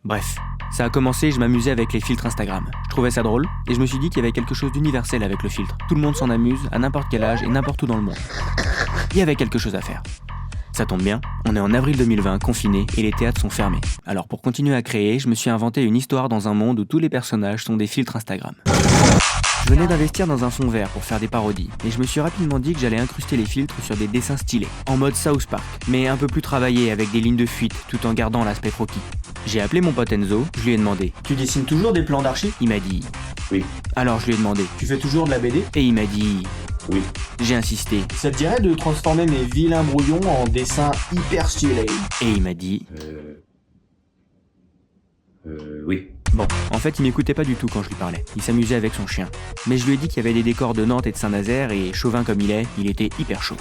Bref, ça a commencé, je m'amusais avec les filtres Instagram. Je trouvais ça drôle, et je me suis dit qu'il y avait quelque chose d'universel avec le filtre. Tout le monde s'en amuse, à n'importe quel âge et n'importe où dans le monde. Il y avait quelque chose à faire. Ça tombe bien, on est en avril 2020, confiné, et les théâtres sont fermés. Alors pour continuer à créer, je me suis inventé une histoire dans un monde où tous les personnages sont des filtres Instagram. Je venais d'investir dans un fond vert pour faire des parodies, et je me suis rapidement dit que j'allais incruster les filtres sur des dessins stylés, en mode South Park, mais un peu plus travaillé avec des lignes de fuite, tout en gardant l'aspect croquis. J'ai appelé mon pote Enzo, je lui ai demandé « Tu dessines toujours des plans d'archi ?» Il m'a dit « Oui ». Alors je lui ai demandé « Tu fais toujours de la BD ?» Et il m'a dit « Oui ». J'ai insisté « Ça te dirait de transformer mes vilains brouillons en dessins hyper stylés ?» Et il m'a dit oui. Bon, en fait, il m'écoutait pas du tout quand je lui parlais. Il s'amusait avec son chien. Mais je lui ai dit qu'il y avait des décors de Nantes et de Saint-Nazaire et, chauvin comme il est, il était hyper chaud.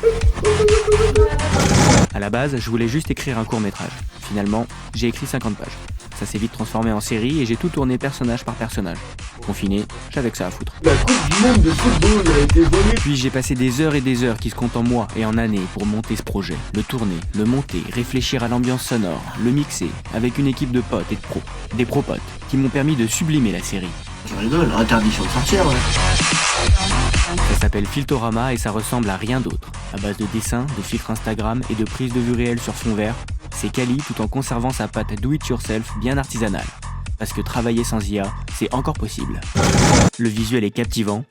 À la base, je voulais juste écrire un court-métrage. Finalement, j'ai écrit 50 pages. Ça s'est vite transformé en série et j'ai tout tourné personnage par personnage. Confiné, j'avais que ça à foutre. La coupe du monde de football a été volée. Puis j'ai passé des heures et des heures qui se comptent en mois et en années pour monter ce projet. Le tourner, le monter, réfléchir à l'ambiance sonore, le mixer, avec une équipe de potes et de pros. Des pro-potes, qui m'ont permis de sublimer la série. Tu rigoles, interdiction de sortir, ouais. Ça s'appelle Filtorama et ça ressemble à rien d'autre. À base de dessins, de filtres Instagram et de prises de vue réelles sur fond vert, c'est quali tout en conservant sa patte do-it-yourself bien artisanale. Parce que travailler sans IA, c'est encore possible. Le visuel est captivant.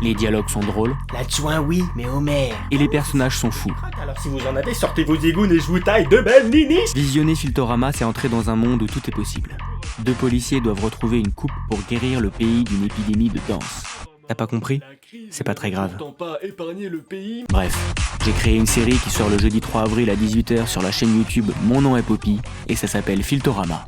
Les dialogues sont drôles. La Tchouin, oui, mais Homer. Et les personnages sont fous. Alors si vous en avez, sortez vos égounes et je vous taille de belles ninis. Visionner Filtorama, c'est entrer dans un monde où tout est possible. 2 policiers doivent retrouver une coupe pour guérir le pays d'une épidémie de danse. T'as pas compris ? C'est pas très grave. Bref, j'ai créé une série qui sort le jeudi 3 avril à 18h sur la chaîne YouTube Mon nom est Poppy et ça s'appelle Filtorama.